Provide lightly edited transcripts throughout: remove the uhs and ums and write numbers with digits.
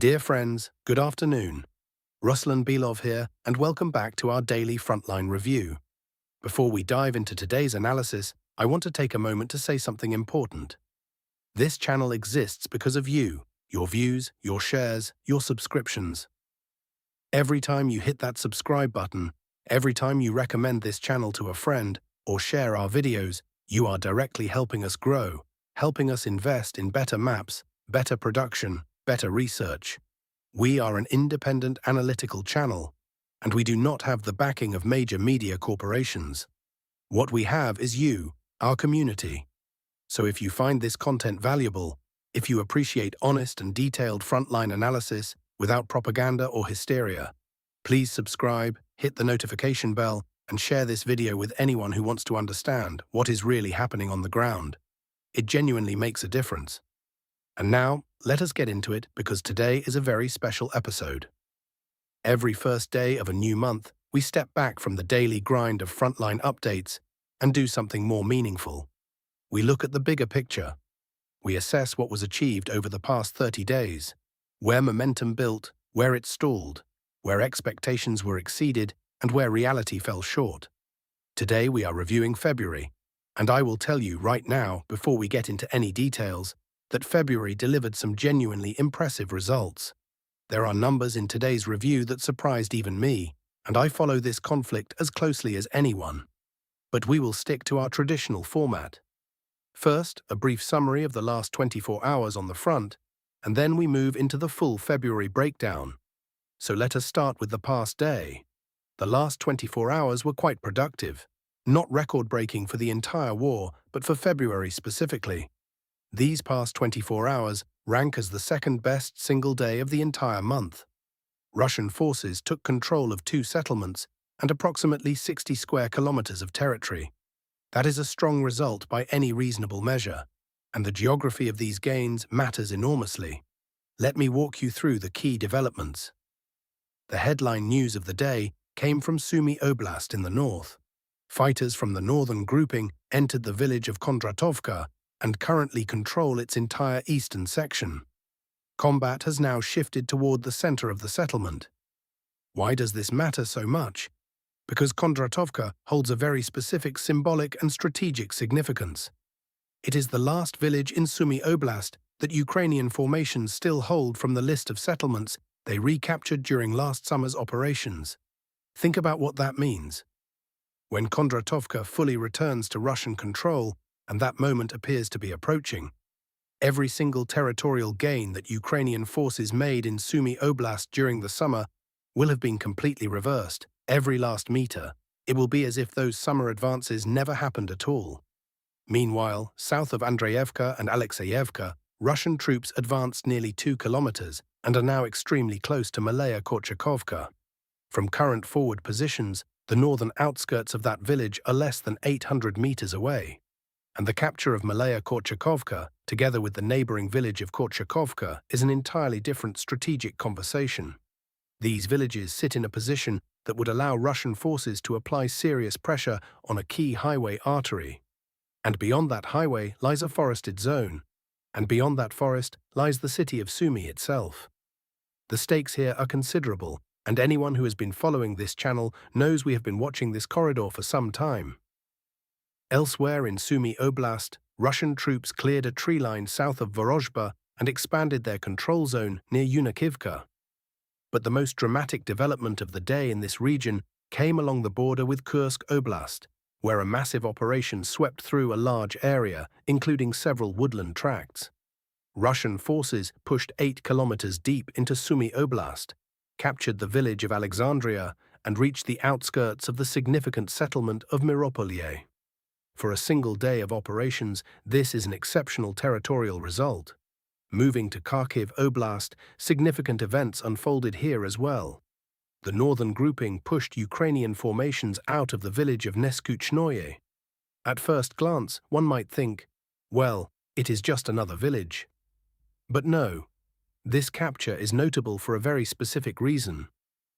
Dear friends, good afternoon. Ruslan Belov here, and welcome back to our daily Frontline review. Before we dive into today's analysis, I want to take a moment to say something important. This channel exists because of you, your views, your shares, your subscriptions. Every time you hit that subscribe button, every time you recommend this channel to a friend or share our videos, you are directly helping us grow, helping us invest in better maps, better production, better research. We are an independent analytical channel, and we do not have the backing of major media corporations. What we have is you, our community. So if you find this content valuable, if you appreciate honest and detailed frontline analysis without propaganda or hysteria, please subscribe, hit the notification bell, and share this video with anyone who wants to understand what is really happening on the ground. It genuinely makes a difference. And now, let us get into it because today is a very special episode. Every first day of a new month, we step back from the daily grind of frontline updates and do something more meaningful. We look at the bigger picture. We assess what was achieved over the past 30 days, where momentum built, where it stalled, where expectations were exceeded, and where reality fell short. Today we are reviewing February, and I will tell you right now, before we get into any details, that February delivered some genuinely impressive results. There are numbers in today's review that surprised even me, and I follow this conflict as closely as anyone. But we will stick to our traditional format. First, a brief summary of the last 24 hours on the front, and then we move into the full February breakdown. So let us start with the past day. The last 24 hours were quite productive, not record-breaking for the entire war, but for February specifically. These past 24 hours rank as the second-best single day of the entire month. Russian forces took control of 2 settlements and approximately 60 square kilometers of territory. That is a strong result by any reasonable measure, and the geography of these gains matters enormously. Let me walk you through the key developments. The headline news of the day came from Sumy Oblast in the north. Fighters from the northern grouping entered the village of Kondratovka and currently control its entire eastern section. Combat has now shifted toward the center of the settlement. Why does this matter so much? Because Kondratovka holds a very specific symbolic and strategic significance. It is the last village in Sumy Oblast that Ukrainian formations still hold from the list of settlements they recaptured during last summer's operations. Think about what that means. When Kondratovka fully returns to Russian control, and that moment appears to be approaching, every single territorial gain that Ukrainian forces made in Sumy Oblast during the summer will have been completely reversed. Every last meter, it will be as if those summer advances never happened at all. Meanwhile, south of Andreyevka and Alexeyevka, Russian troops advanced nearly 2 kilometers and are now extremely close to Malaya Korchakovka. From current forward positions, the northern outskirts of that village are less than 800 meters away. And the capture of Malaya Korchakovka, together with the neighboring village of Korchakovka, is an entirely different strategic conversation. These villages sit in a position that would allow Russian forces to apply serious pressure on a key highway artery. And beyond that highway lies a forested zone, and beyond that forest lies the city of Sumy itself. The stakes here are considerable, and anyone who has been following this channel knows we have been watching this corridor for some time. Elsewhere in Sumy Oblast, Russian troops cleared a tree line south of Vorozhba and expanded their control zone near Yunakivka. But the most dramatic development of the day in this region came along the border with Kursk Oblast, where a massive operation swept through a large area, including several woodland tracts. Russian forces pushed 8 kilometers deep into Sumy Oblast, captured the village of Alexandria, and reached the outskirts of the significant settlement of Miropolye. For a single day of operations, this is an exceptional territorial result. Moving to Kharkiv Oblast, significant events unfolded here as well. The northern grouping pushed Ukrainian formations out of the village of Neskuchnoye. At first glance, one might think, well, it is just another village. But no, this capture is notable for a very specific reason.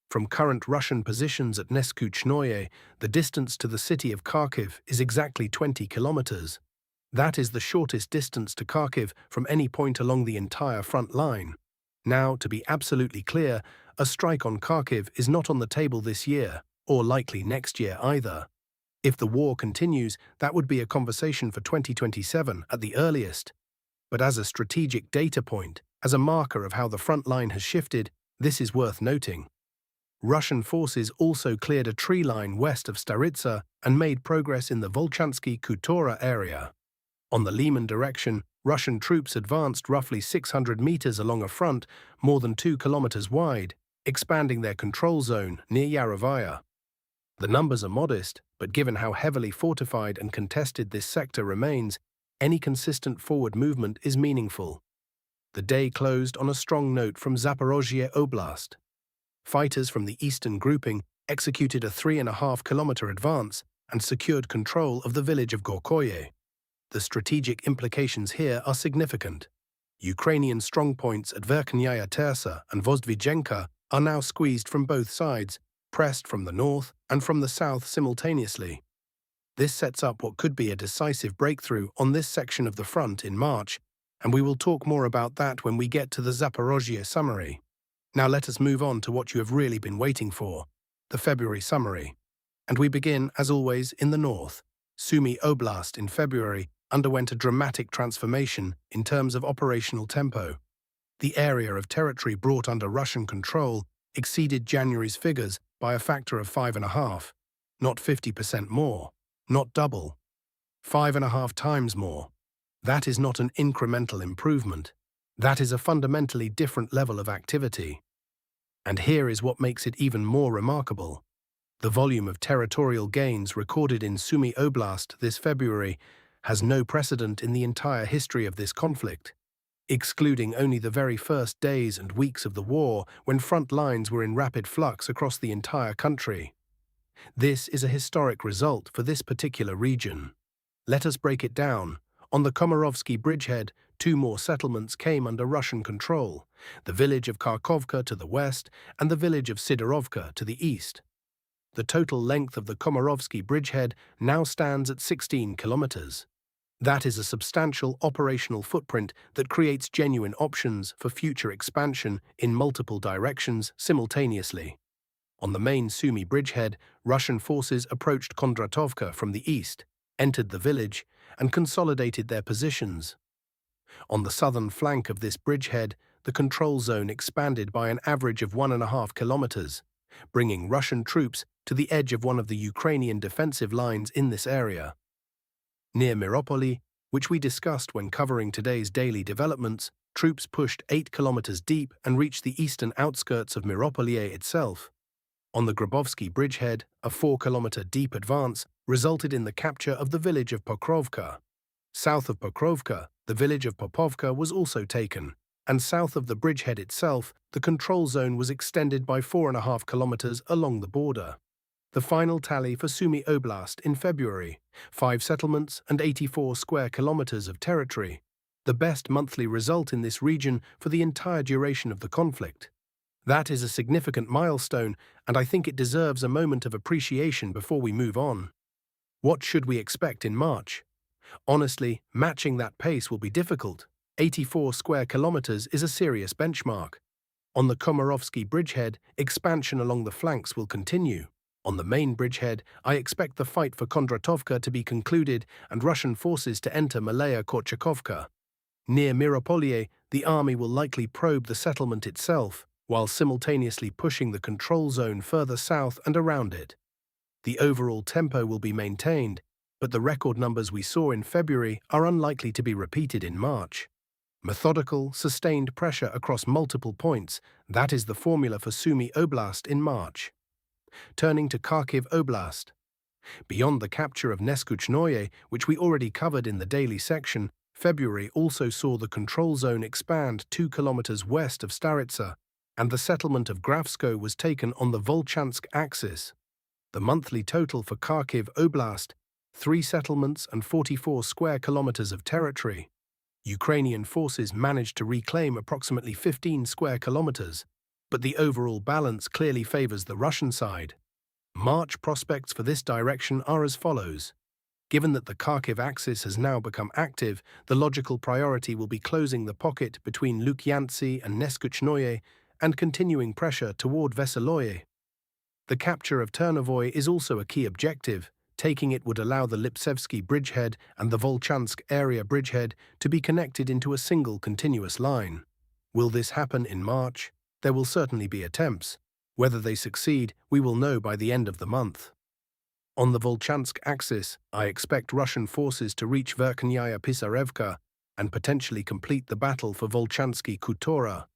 From current Russian positions at Neskuchnoye, the distance to the city of Kharkiv is exactly 20 kilometers. That is the shortest distance to Kharkiv from any point along the entire front line. Now, to be absolutely clear, a strike on Kharkiv is not on the table this year, or likely next year either. If the war continues, that would be a conversation for 2027 at the earliest. But as a strategic data point, as a marker of how the front line has shifted, this is worth noting. Russian forces also cleared a tree line west of Staritsa and made progress in the Volchansky Khutora area. On the Liman direction, Russian troops advanced roughly 600 meters along a front more than 2 kilometers wide, expanding their control zone near Yarovaya. The numbers are modest, but given how heavily fortified and contested this sector remains, any consistent forward movement is meaningful. The day closed on a strong note from Zaporizhzhia Oblast. Fighters from the eastern grouping executed a 3.5-kilometer advance and secured control of the village of Gorkoye. The strategic implications here are significant. Ukrainian strongpoints at Verkhnyaya Tersa and Vozdvizhenka are now squeezed from both sides, pressed from the north and from the south simultaneously. This sets up what could be a decisive breakthrough on this section of the front in March, and we will talk more about that when we get to the Zaporizhzhia summary. Now let us move on to what you have really been waiting for, the February summary. And we begin, as always, in the north. Sumy Oblast in February underwent a dramatic transformation in terms of operational tempo. The area of territory brought under Russian control exceeded January's figures by a factor of 5.5, not 50% more, not double, 5.5 times more. That is not an incremental improvement. That is a fundamentally different level of activity. And here is what makes it even more remarkable. The volume of territorial gains recorded in Sumy Oblast this February has no precedent in the entire history of this conflict, excluding only the very first days and weeks of the war when front lines were in rapid flux across the entire country. This is a historic result for this particular region. Let us break it down. On the Komarovsky bridgehead, 2 more settlements came under Russian control, the village of Kharkovka to the west and the village of Sidorovka to the east. The total length of the Komarovsky bridgehead now stands at 16 kilometers. That is a substantial operational footprint that creates genuine options for future expansion in multiple directions simultaneously. On the main Sumy bridgehead, Russian forces approached Kondratovka from the east, entered the village, and consolidated their positions. On the southern flank of this bridgehead, the control zone expanded by an average of 1.5 kilometers, bringing Russian troops to the edge of one of the Ukrainian defensive lines in this area. Near Miropoli, which we discussed when covering today's daily developments, troops pushed 8 kilometers deep and reached the eastern outskirts of Miropoliye itself. On the Grabovsky bridgehead, a 4-kilometer deep advance resulted in the capture of the village of Pokrovka. South of Pokrovka, the village of Popovka was also taken, and south of the bridgehead itself, the control zone was extended by 4.5 kilometers along the border. The final tally for Sumy Oblast in February: 5 settlements and 84 square kilometers of territory, the best monthly result in this region for the entire duration of the conflict. That is a significant milestone, and I think it deserves a moment of appreciation before we move on. What should we expect in March? Honestly, matching that pace will be difficult. 84 square kilometers is a serious benchmark. On the Komarovsky bridgehead, expansion along the flanks will continue. On the main bridgehead, I expect the fight for Kondratovka to be concluded and Russian forces to enter Malaya Korchakovka. Near Miropoliye, the army will likely probe the settlement itself, while simultaneously pushing the control zone further south and around it. The overall tempo will be maintained, but the record numbers we saw in February are unlikely to be repeated in March. Methodical, sustained pressure across multiple points, that is the formula for Sumy Oblast in March. Turning to Kharkiv Oblast. Beyond the capture of Neskuchnoye, which we already covered in the daily section, February also saw the control zone expand 2 kilometers west of Staritsa, and the settlement of Grafsko was taken on the Volchansk axis. The monthly total for Kharkiv Oblast: 3 settlements and 44 square kilometers of territory. Ukrainian forces managed to reclaim approximately 15 square kilometers, but the overall balance clearly favors the Russian side. March prospects for this direction are as follows. Given that the Kharkiv axis has now become active, the logical priority will be closing the pocket between Lukyantsy and Neskuchnoye and continuing pressure toward Veseloye. The capture of Ternovoy is also a key objective. Taking it would allow the Lipsevsky bridgehead and the Volchansk area bridgehead to be connected into a single continuous line. Will this happen in March? There will certainly be attempts. Whether they succeed, we will know by the end of the month. On the Volchansk axis, I expect Russian forces to reach Verkhnyaya Pisarevka and potentially complete the battle for Volchansky Khutora.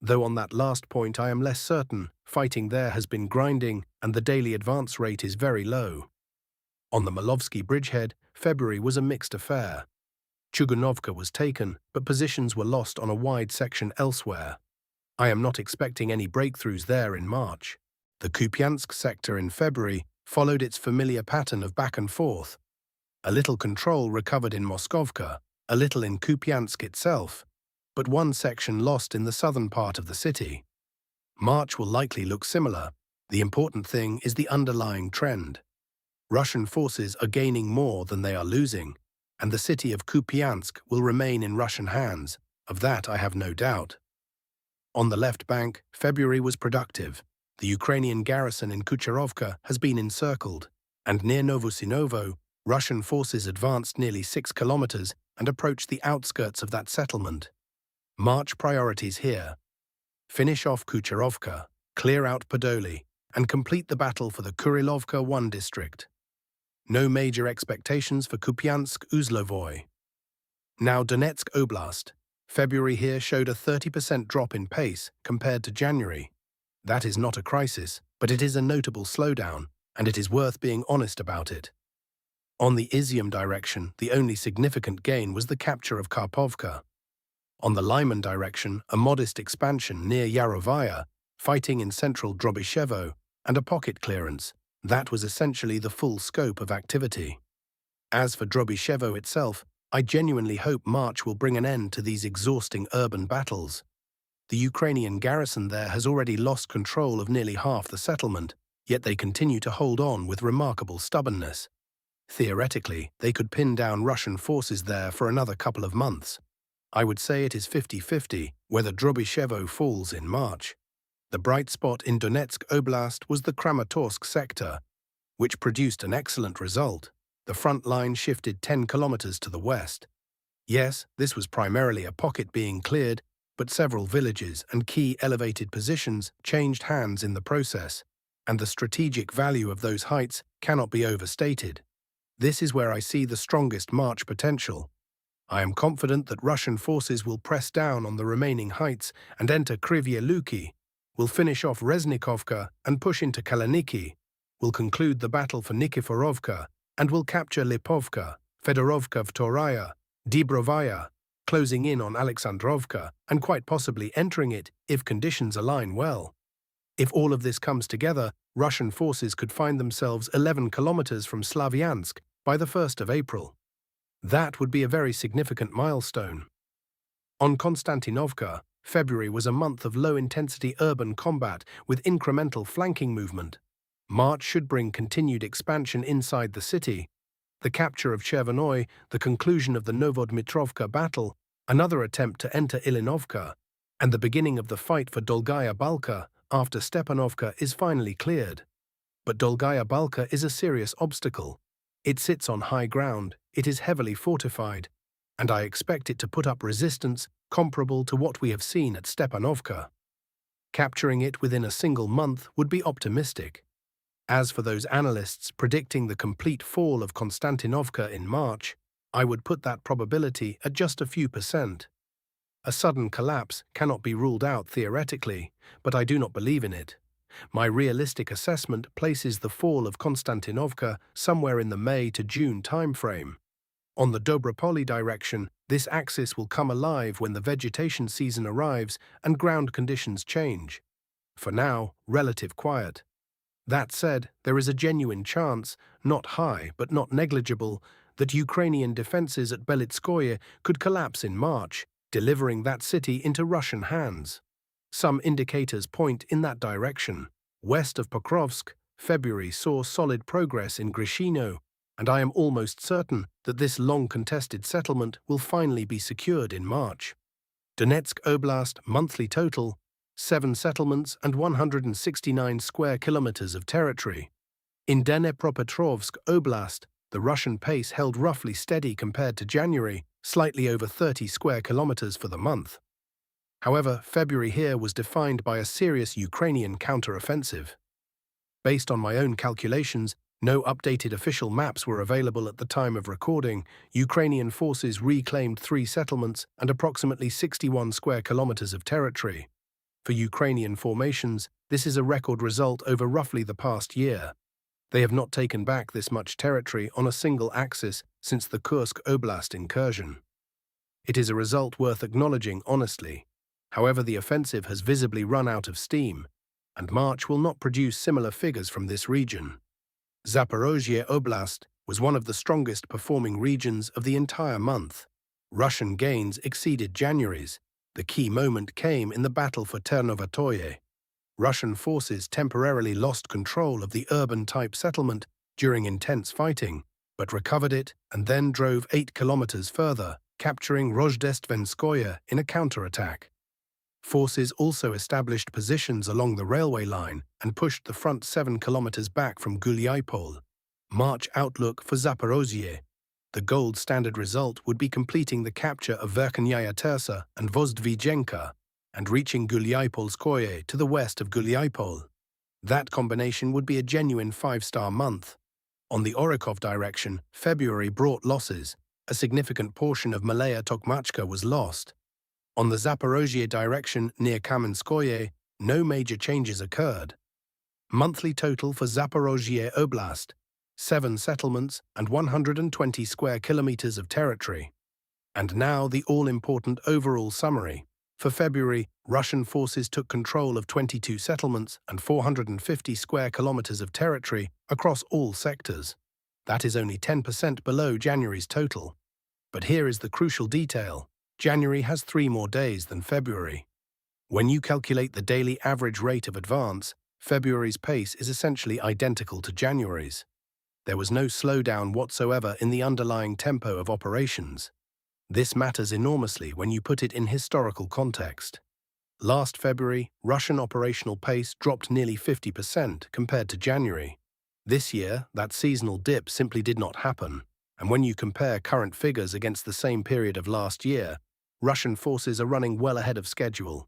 Though on that last point I am less certain, fighting there has been grinding and the daily advance rate is very low. On the Malovsky bridgehead, February was a mixed affair. Chugunovka was taken, but positions were lost on a wide section elsewhere. I am not expecting any breakthroughs there in March. The Kupiansk sector in February followed its familiar pattern of back and forth. A little control recovered in Moskovka, a little in Kupiansk itself, but one section lost in the southern part of the city. March will likely look similar. The important thing is the underlying trend. Russian forces are gaining more than they are losing, and the city of Kupiansk will remain in Russian hands. Of that I have no doubt. On the left bank, February was productive. The Ukrainian garrison in Kucherovka has been encircled, and near Novosinovo, Russian forces advanced nearly 6 kilometers and approached the outskirts of that settlement. March priorities here: finish off Kucherovka, clear out Podoli, and complete the battle for the Kurilovka 1 district. No major expectations for Kupiansk-Uzlovoy. Now Donetsk Oblast. February here showed a 30% drop in pace compared to January. That is not a crisis, but it is a notable slowdown, and it is worth being honest about it. On the Izium direction, the only significant gain was the capture of Karpovka. On the Lyman direction, a modest expansion near Yarovaya, fighting in central Drobyshevo, and a pocket clearance. That was essentially the full scope of activity. As for Drobyshevo itself, I genuinely hope March will bring an end to these exhausting urban battles. The Ukrainian garrison there has already lost control of nearly half the settlement, yet they continue to hold on with remarkable stubbornness. Theoretically, they could pin down Russian forces there for another couple of months. I would say it is 50-50 whether Drobyshevo falls in March. The bright spot in Donetsk Oblast was the Kramatorsk sector, which produced an excellent result. The front line shifted 10 kilometers to the west. Yes, this was primarily a pocket being cleared, but several villages and key elevated positions changed hands in the process, and the strategic value of those heights cannot be overstated. This is where I see the strongest march potential. I am confident that Russian forces will press down on the remaining heights and enter Kryvyi Luki, will finish off Reznikovka and push into Kalaniki, will conclude the battle for Nikiforovka, and will capture Lipovka, Fedorovka Vtoraya, Dibrovaya, closing in on Alexandrovka and quite possibly entering it if conditions align well. If all of this comes together, Russian forces could find themselves 11 kilometers from Slavyansk by the 1st of April. That would be a very significant milestone. On Konstantinovka, February was a month of low-intensity urban combat with incremental flanking movement. March should bring continued expansion inside the city. The capture of Chervonoy, the conclusion of the Novodmitrovka battle, another attempt to enter Ilinovka, and the beginning of the fight for Dolgaya Balka after Stepanovka is finally cleared. But Dolgaya Balka is a serious obstacle. It sits on high ground, it is heavily fortified, and I expect it to put up resistance comparable to what we have seen at Stepanovka. Capturing it within a single month would be optimistic. As for those analysts predicting the complete fall of Konstantinovka in March, I would put that probability at just a few percent. A sudden collapse cannot be ruled out theoretically, but I do not believe in it. My realistic assessment places the fall of Konstantinovka somewhere in the May to June timeframe. On the Dobropoli direction, this axis will come alive when the vegetation season arrives and ground conditions change. For now, relative quiet. That said, there is a genuine chance, not high but not negligible, that Ukrainian defenses at Belitskoye could collapse in March, delivering that city into Russian hands. Some indicators point in that direction. West of Pokrovsk, February saw solid progress in Grishino, and I am almost certain that this long-contested settlement will finally be secured in March. Donetsk Oblast monthly total, 7 settlements and 169 square kilometers of territory. In Dnipropetrovsk Oblast, the Russian pace held roughly steady compared to January, slightly over 30 square kilometers for the month. However, February here was defined by a serious Ukrainian counter-offensive. Based on my own calculations, no updated official maps were available at the time of recording. Ukrainian forces reclaimed 3 settlements and approximately 61 square kilometers of territory. For Ukrainian formations, this is a record result over roughly the past year. They have not taken back this much territory on a single axis since the Kursk Oblast incursion. It is a result worth acknowledging honestly. However, the offensive has visibly run out of steam, and March will not produce similar figures from this region. Zaporizhzhia Oblast was one of the strongest performing regions of the entire month. Russian gains exceeded January's. The key moment came in the battle for Ternovatoye. Russian forces temporarily lost control of the urban-type settlement during intense fighting, but recovered it and then drove 8 kilometers further, capturing Rozdestvenskoye in a counterattack. Forces also established positions along the railway line and pushed the front 7 kilometers back from Gulyapol. March outlook for Zaporozhye. The gold standard result would be completing the capture of Verkhnyaya Tersa and Vozdvizhenka and reaching Gulyapolskoye to the west of Gulyapol. That combination would be a genuine 5-star month. On the Orakov direction, February brought losses. A significant portion of Malaya Tokmachka was lost. On the Zaporozhye direction near Kamenskoye, no major changes occurred. Monthly total for Zaporozhye Oblast, 7 settlements and 120 square kilometers of territory. And now the all-important overall summary. For February, Russian forces took control of 22 settlements and 450 square kilometers of territory across all sectors. That is only 10% below January's total. But here is the crucial detail. January has 3 more days than February. When you calculate the daily average rate of advance, February's pace is essentially identical to January's. There was no slowdown whatsoever in the underlying tempo of operations. This matters enormously when you put it in historical context. Last February, Russian operational pace dropped nearly 50% compared to January. This year, that seasonal dip simply did not happen. And when you compare current figures against the same period of last year, Russian forces are running well ahead of schedule.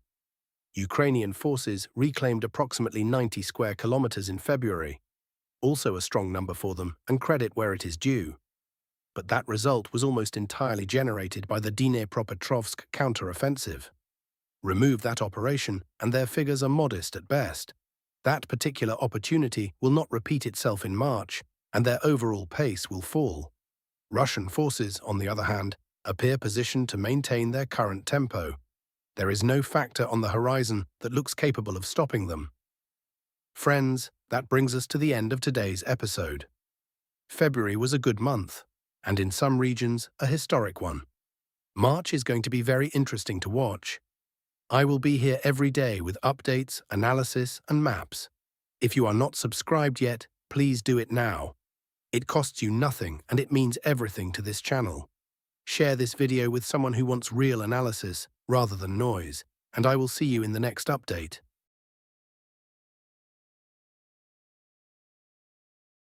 Ukrainian forces reclaimed approximately 90 square kilometers in February, also a strong number for them, and credit where it is due. But that result was almost entirely generated by the Dnipropetrovsk counter-offensive. Remove that operation, and their figures are modest at best. That particular opportunity will not repeat itself in March, and their overall pace will fall. Russian forces, on the other hand, appear positioned to maintain their current tempo. There is no factor on the horizon that looks capable of stopping them. Friends, that brings us to the end of today's episode. February was a good month, and in some regions, a historic one. March is going to be very interesting to watch. I will be here every day with updates, analysis, and maps. If you are not subscribed yet, please do it now. It costs you nothing, and it means everything to this channel. Share this video with someone who wants real analysis rather than noise, and I will see you in the next update.